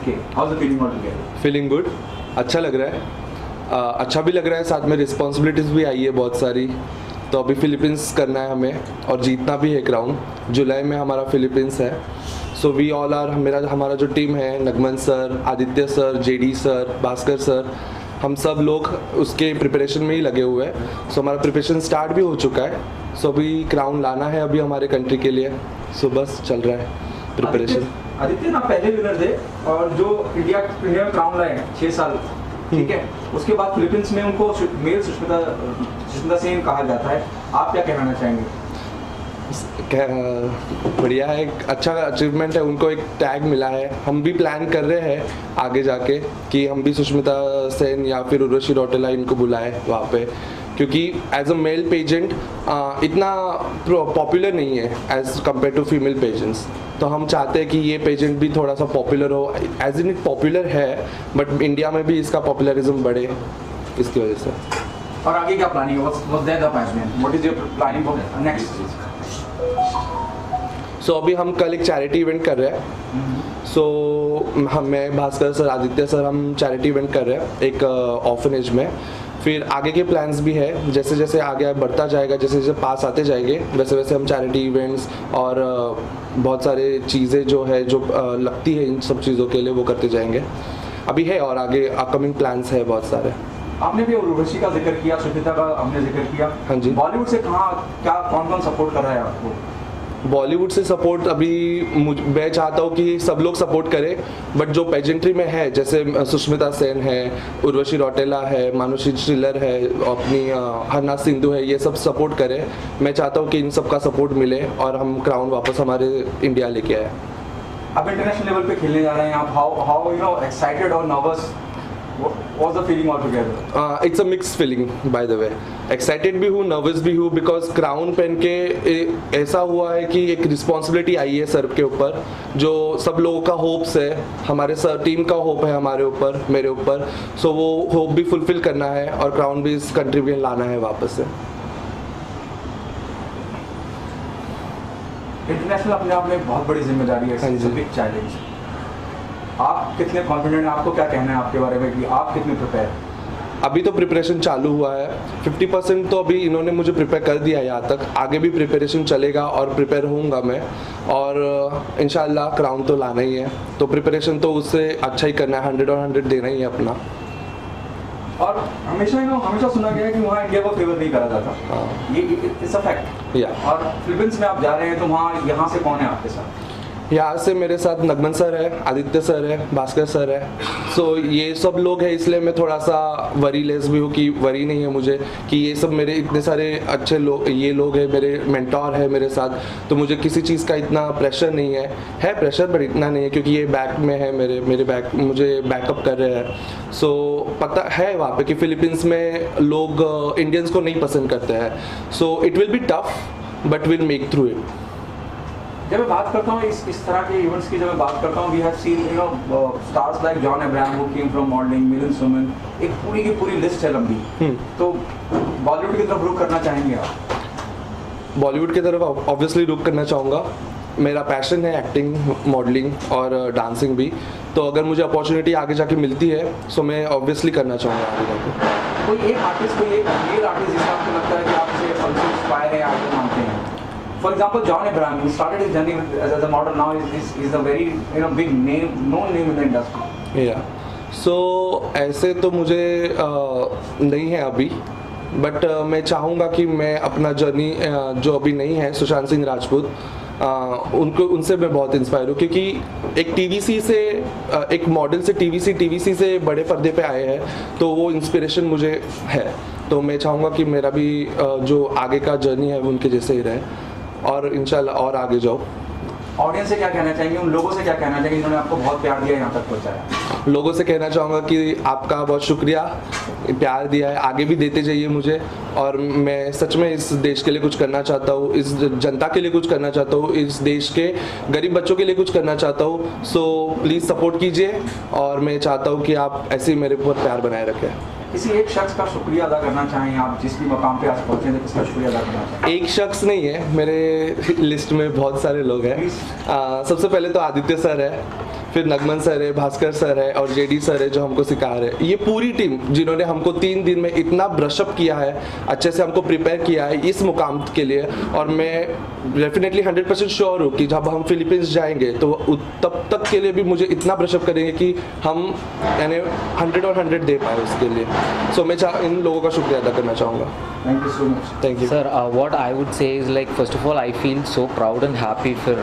मिलके how is the feeling all together? Feeling good, अच्छा लग रहा है, अच्छा भी लग रहा है, साथ में रिस्पॉन्सिबिलिटीज़ भी आई है बहुत सारी। तो अभी फिलीपींस करना है हमें और जीतना भी है क्राउन। जुलाई में हमारा फिलीपींस है। सो वी ऑल आर, हमारा जो टीम है, Nagman sir, Aditya sir, JD sir, Bhaskar sir, हम सब लोग उसके प्रिपरेशन में ही लगे हुए हैं। सो हमारा प्रिपरेशन स्टार्ट भी हो चुका है। सो अभी क्राउन लाना है अभी हमारे कंट्री के लिए। सो बस चल रहा है प्रिपरेशन। आदित्य ना पहले विनर थे और जो इंडिया में क्राउन लाए 6 साल, ठीक है, उसके बाद फिलीपींस में उनको मेल सुष्मिता सेन कहा जाता है। आप क्या कहना चाहेंगे? बढ़िया है, अच्छा अचीवमेंट है, उनको एक टैग मिला है। हम भी प्लान कर रहे हैं आगे जाके कि हम भी सुष्मिता सेन या फिर उर्वशी रौटेला इनको बुलाएं वहाँ पे, क्योंकि एज अ मेल पेजेंट इतना पॉपुलर नहीं है as compare to female pageants. तो हम चाहते हैं कि ये पेजेंट भी थोड़ा सा पॉपुलर हो, एज इन इट पॉपुलर है, बट इंडिया में भी इसका पॉपुलरिज्म बढ़े, इसकी वजह से। और आगे क्या प्लानिंग है? What's there the plan? What is your planning for next? So अभी हम कल एक चैरिटी इवेंट कर रहे हैं। सो मैं, भास्कर सर, आदित्य सर, हम चैरिटी इवेंट कर रहे हैं एक ऑर्फनेज में। फिर आगे के प्लान्स भी है, जैसे जैसे आगे बढ़ता जाएगा, जैसे जैसे पास आते जाएंगे, वैसे वैसे हम चैरिटी इवेंट्स और बहुत सारे चीज़ें जो है जो लगती है इन सब चीज़ों के लिए वो करते जाएंगे। अभी है और आगे अपकमिंग प्लान्स है बहुत सारे। आपने भी उर्वशी का जिक्र किया, सुष्मिता का हमने जिक्र किया। हाँ जी। बॉलीवुड से कहाँ क्या कौन कौन सपोर्ट कर रहा है आपको? बॉलीवुड से सपोर्ट अभी मैं चाहता हूँ कि सब लोग सपोर्ट करें, बट जो पेजेंट्री में है, जैसे सुष्मिता सेन है, उर्वशी रौटेला है, मानुषी श्रीलर है, अपनी हरनाथ सिंधु है, ये सब सपोर्ट करें। मैं चाहता हूँ कि इन सब का सपोर्ट मिले और हम क्राउन वापस हमारे इंडिया लेके आए। अब इंटरनेशनल लेवल पे खेलने जा रहे हैं आप, हाउ यू नो एक्साइटेड और nervous? What's the feeling altogether? It's a mixed feeling, by the way. Excited भी हूँ, nervous भी हूँ, because crown पहन के ऐसा हुआ है कि एक रिस्पॉन्सिबिलिटी आई है सर के ऊपर, जो सब लोगों का होप्स है, हमारे सर टीम का होप है हमारे ऊपर, मेरे ऊपर। सो वो होप भी फुलफिल करना है और क्राउन भी इस कंट्री में लाना है वापस से। इंटरनेशनल अपने आप में बहुत बड़ी जिम्मेदारी है, इट्स अ बिग चैलेंज। आप कितने कॉन्फिडेंट हैं? आपको क्या कहना है आपके बारे में कि आप कितने प्रिपेयर? अभी तो प्रिपरेशन चालू हुआ है, 50% तो अभी इन्होंने मुझे प्रिपेयर कर दिया है यहाँ तक। आगे भी प्रिपरेशन चलेगा और प्रिपेयर होऊंगा मैं, और इंशाल्लाह क्राउन तो लाना ही है। तो प्रिपरेशन तो उससे अच्छा ही करना है, 100 और 100 देना ही है अपना। और हमेशा सुना गया है कि वहाँ इंडिया को फेवर नहीं करा जाता। हाँ। ये इट्स अ फैक्ट। या और फिलीपींस में आप जा रहे हैं तो वहाँ यहाँ से कौन है आपके साथ? यहाँ से मेरे साथ नगमन सर है, आदित्य सर है, भास्कर सर है। सो ये सब लोग हैं, इसलिए मैं थोड़ा सा वरी लेस भी हूँ कि वरी नहीं है मुझे कि ये सब मेरे इतने सारे अच्छे लोग, ये लोग हैं, मेरे मेंटोर है मेरे साथ। तो मुझे किसी चीज़ का इतना प्रेशर नहीं है प्रेशर पर इतना नहीं है, क्योंकि ये बैक में है, मेरे बैक मुझे बैकअप कर रहे हैं। सो पता है वहाँ पे कि फिलीपींस में लोग इंडियंस को नहीं पसंद करते हैं। So it will be tough but will make through it. जब मैं बात करता हूँ इस तरह के इवेंट्स की, जब मैं बात करता हूँ, we have seen you know stars like John Abraham who came from modelling, Milind Soman, एक पूरी की पूरी लिस्ट है लंबी। तो बॉलीवुड की तरफ रुख करना चाहेंगे आप? बॉलीवुड की तरफ ऑब्वियसली रुख करना चाहूँगा। मेरा पैशन है एक्टिंग, मॉडलिंग और डांसिंग भी। तो अगर मुझे अपॉर्चुनिटी आगे जाके मिलती है सो मैं ऑब्वियसली करना चाहूँगा आगे जाके। कोई एक आर्टिस्ट, कोई एक मेल आर्टिस्ट जिसका आपको लगता है कि आपसे इंस्पायर है, आप मानते हैं? For example, John Abraham, he started his journey as a model. Now he's a very big name, known name in the industry. Yeah. So ऐसे तो मुझे नहीं है अभी, बट मैं चाहूँगा कि मैं अपना जर्नी जो अभी नहीं है, सुशांत सिंह राजपूत, उनसे मैं बहुत इंस्पायर हूँ, क्योंकि एक टीवीसी से, एक मॉडल से टीवीसी से बड़े पर्दे पे आए हैं, तो वो इंस्पिरेशन मुझे है। तो मैं चाहूँगा कि मेरा भी जो आगे का जर्नी है वो उनके जैसे ही रहे और इंशाल्लाह और आगे जाओ। ऑडियंस से क्या कहना चाहेंगे, उन लोगों से क्या कहना चाहेंगे जिन्होंने आपको बहुत प्यार दिया, यहाँ तक पहुँचाया? लोगों से कहना चाहूँगा कि आपका बहुत शुक्रिया, प्यार दिया है, आगे भी देते जाइए मुझे। और मैं सच में इस देश के लिए कुछ करना चाहता हूँ, इस जनता के लिए कुछ करना चाहता हूँ, इस देश के गरीब बच्चों के लिए कुछ करना चाहता हूँ। सो प्लीज़ सपोर्ट कीजिए और मैं चाहता हूँ कि आप ऐसे ही मेरे ऊपर प्यार बनाए रखें। किसी एक शख्स का शुक्रिया अदा करना चाहें आप, जिस भी मकाम पे आज पहुँचे थे, किसका शुक्रिया अदा करना चाहें? एक शख्स नहीं है, मेरे लिस्ट में बहुत सारे लोग हैं। सबसे पहले तो आदित्य सर है, फिर नगमन सर है, भास्कर सर है और जेडी सर है जो हमको सिखा रहे हैं। ये पूरी टीम जिन्होंने हमको 3 दिन में इतना ब्रशअप किया है, अच्छे से हमको प्रिपेयर किया है इस मुकाम के लिए। और मैं डेफिनेटली 100% श्योर हूँ कि जब हम फिलीपींस जाएंगे तो तब तक के लिए भी मुझे इतना ब्रशअप करेंगे कि हम यानी 100 और 100 दे पाए उसके लिए। सो मैं इन लोगों का शुक्रिया अदा करना चाहूँगा। Thank you so much. Thank you Sir, what I would say is like first of all, I feel so proud and happy for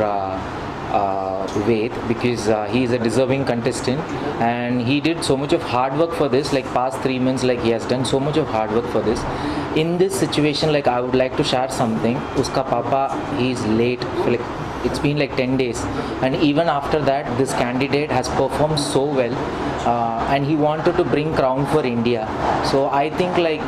Ved because he is a deserving contestant and he did so much of hard work for this. Like past 3 months, like he has done so much of hard work for this. In this situation, like I would like to share something. Uska papa, he is late. Like it's been like 10 days, and even after that, this candidate has performed so well. And he wanted to bring crown for India. So I think like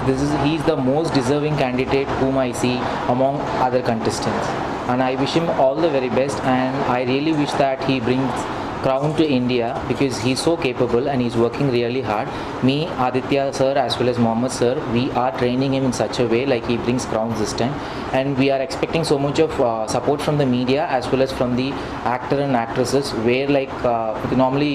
he's the most deserving candidate whom I see among other contestants. And I wish him all the very best. And I really wish that he brings crown to India because he's so capable and he's working really hard. Me, Aditya sir as well as Mohammed sir, we are training him in such a way like he brings crowns this time. And we are expecting so much of support from the media as well as from the actor and actresses where like normally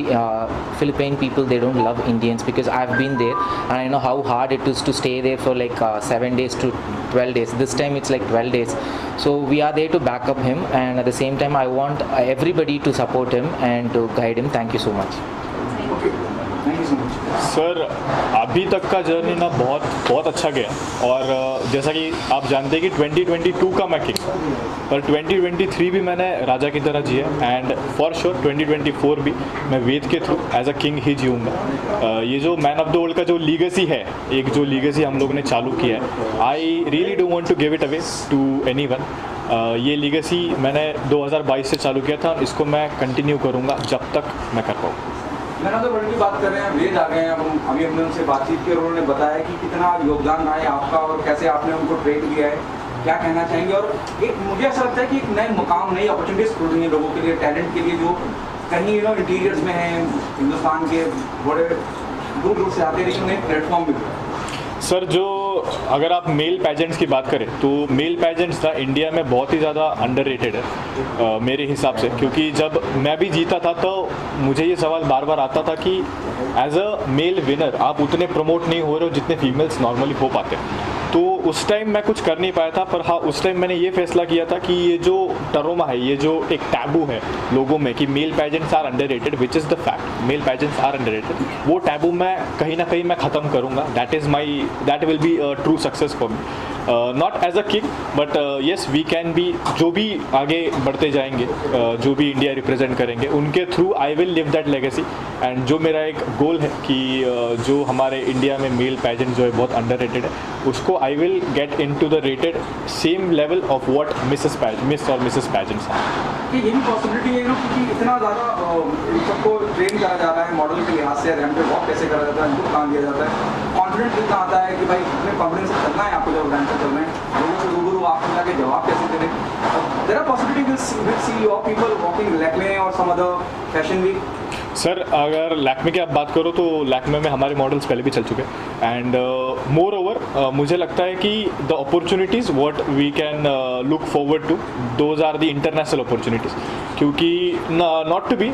Philippine people, they don't love Indians because I've been there and I know how hard it is to stay there for like 7 days to 12 days. This time it's like 12 days. So we are there to back up him, and at the same time I want everybody to support him and to guide him. Thank you so much. Okay, thank you so much. Sir अभी तक का journey ना बहुत अच्छा गया और जैसा कि आप जानते हैं कि 2022 का मैं किंग, पर 2023 भी मैंने राजा की तरह जिया एंड फॉर श्योर 2024 भी मैं वेद के थ्रू एज अ किंग ही जीऊँगा। ये जो मैन ऑफ द वर्ल्ड का जो लीगेसी है, एक जो लीगेसी हम लोग ने चालू किया है, I really don't want to give it away to anyone. ये लीगेसी मैंने 2022 से चालू किया था, इसको मैं कंटिन्यू करूँगा जब तक मैं कर पाऊँ। मैन ऑफ द वर्ल्ड की बात कर रहे हैं, वेद आ गए हैं, अब अभी हमने उनसे बातचीत की और उन्होंने बताया कि कितना योगदान रहा है आपका और कैसे आपने उनको ट्रेन किया है, क्या कहना चाहेंगे? और एक मुझे ऐसा लगता है कि एक नए मुकाम, नई अपॉर्चुनिटीज खुल रही हैं लोगों के लिए, टैलेंट के लिए, जो कहीं इंटीरियर्स में हैं हिंदुस्तान के, बड़े दूर दूर से आते हैं, लेकिन एक प्लेटफॉर्म भी। सर जो अगर आप मेल पेजेंट्स की बात करें तो मेल पेजेंट्स ना इंडिया में बहुत ही ज़्यादा अंडररेटेड है मेरे हिसाब से, क्योंकि जब मैं भी जीता था तो मुझे ये सवाल बार बार आता था कि एज अ मेल विनर आप उतने प्रमोट नहीं हो रहे हो जितने फीमेल्स नॉर्मली हो पाते हैं। तो उस टाइम मैं कुछ कर नहीं पाया था, पर हाँ उस टाइम मैंने ये फैसला किया था कि ये जो टरोमा है, ये जो एक टैबू है लोगों में कि male pageants are underrated, which is the fact, male pageants are underrated, वो टैबू मैं कहीं ना कहीं मैं ख़त्म करूँगा। That will be true success for me, not as a king but yes we can be, जो भी आगे बढ़ते जाएंगे, जो भी इंडिया रिप्रेजेंट करेंगे उनके through I will live that legacy. And जो मेरा एक गोल है कि जो हमारे इंडिया में मेल पेजेंट जो है बहुत अंडररेटेड है, उसको I will get into the rated same level of what miss और मिसेस पेजेंट्स हैं। कि ये भी पॉसिबिलिटी है क्योंकि इतना ज़्यादा इन सबको ट्रेन करा जा रहा है, मॉडल के लिहाज से रैंप पे वॉक कैसे करा जाता है, इनको काम दिया जाता है, कॉन्फिडेंस कितना आता है कि भाई इतने कॉन्फिडेंस से चलना है आपको, जब रैंप पे चल रहे हैं लोगों से रूबरू आपको जाके जवाब कैसे दे रहे हैं। There are possibility will see of people walking Lakme और some other fashion week. Sir अगर लैक्मे की आप बात करो तो लैक्मे में हमारे मॉडल्स पहले भी चल चुके हैं एंड मोर ओवर मुझे लगता है कि the opportunities what we can look forward to, those are the international opportunities, क्योंकि not to be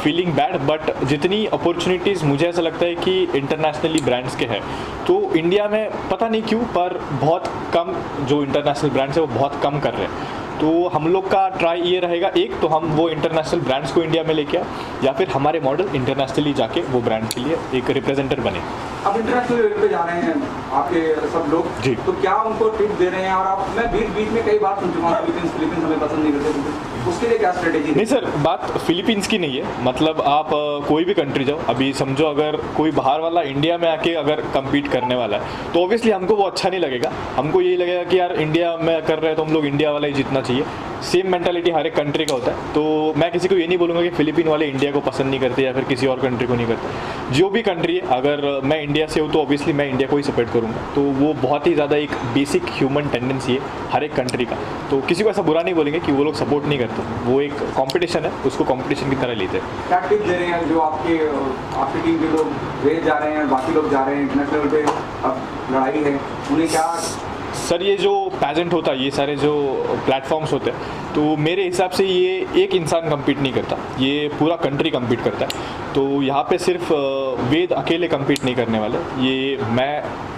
feeling bad but जितनी अपॉर्चुनिटीज़ मुझे ऐसा लगता है कि इंटरनेशनली ब्रांड्स के हैं, तो इंडिया में पता नहीं क्यों पर बहुत कम जो इंटरनेशनल ब्रांड्स है वो बहुत कम कर रहे हैं। तो हम लोग का ट्राई ये रहेगा, एक तो हम वो इंटरनेशनल ब्रांड्स को इंडिया में लेके आए या फिर हमारे मॉडल इंटरनेशनली जाके वो ब्रांड के लिए एक रिप्रेजेंटर बने। अब इंटरनेशनल लेवल पे जा रहे हैं आपके सब लोग जी, तो क्या उनको टिप दे रहे हैं? और आप, मैं बीच में कई बार सुन चुका हूँ फिलीपींस हमें पसंद नहीं करते, उसके लिए क्या स्ट्रेटेजी? नहीं सर, बात फिलीपींस की नहीं है, मतलब आप कोई भी कंट्री जाओ, अभी समझो अगर कोई बाहर वाला इंडिया में आके अगर कम्पीट करने वाला है तो ऑब्वियसली हमको वो अच्छा नहीं लगेगा, हमको यही लगेगा कि यार इंडिया में कर रहे हैं तो हम लोग इंडिया वाला ही जीतना चाहिए। सेम मेंटालिटी हर एक कंट्री का होता है, तो मैं किसी को ये नहीं बोलूँगा कि फिलीपीन वाले इंडिया को पसंद नहीं करते या फिर किसी और कंट्री को नहीं करते। जो भी कंट्री है, अगर मैं इंडिया से हूँ तो ऑब्वियसली मैं इंडिया को ही सपोर्ट करूँगा, तो वो बहुत ही ज़्यादा एक बेसिक ह्यूमन टेंडेंसी है हर एक कंट्री का, तो किसी को ऐसा बुरा नहीं बोलेंगे कि वो लोग सपोर्ट नहीं करते, वो एक कंपटीशन है, उसको कंपटीशन की तरह लेते हैं। क्या टिप दे रहे हैं जो आपकी टीम के लोग वे जा रहे हैं, बाकी लोग जा रहे हैं इंटरनेशनल पे, अब लड़ाई है, उन्हें क्या सर ये जो पैजेंट होता है, ये सारे जो प्लेटफॉर्म्स होते हैं, तो मेरे हिसाब से ये एक इंसान कम्पीट नहीं करता, ये पूरा कंट्री कम्पीट करता है। तो यहाँ पे सिर्फ वेद अकेले कम्पीट नहीं करने वाले, ये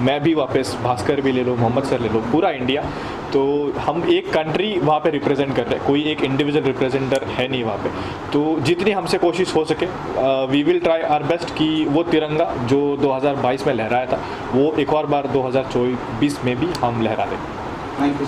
मैं भी वापस, भास्कर भी ले लो, मोहम्मद सर ले लो, पूरा इंडिया। तो हम एक कंट्री वहाँ पे रिप्रेजेंट कर रहे हैं, कोई एक इंडिविजुअल रिप्रेजेंटर है नहीं वहाँ पे। तो जितनी हमसे कोशिश हो सके we will try our best कि वो तिरंगा जो 2022 में लहराया था वो एक और बार 2024 में भी हम लहरा दें। Thank you.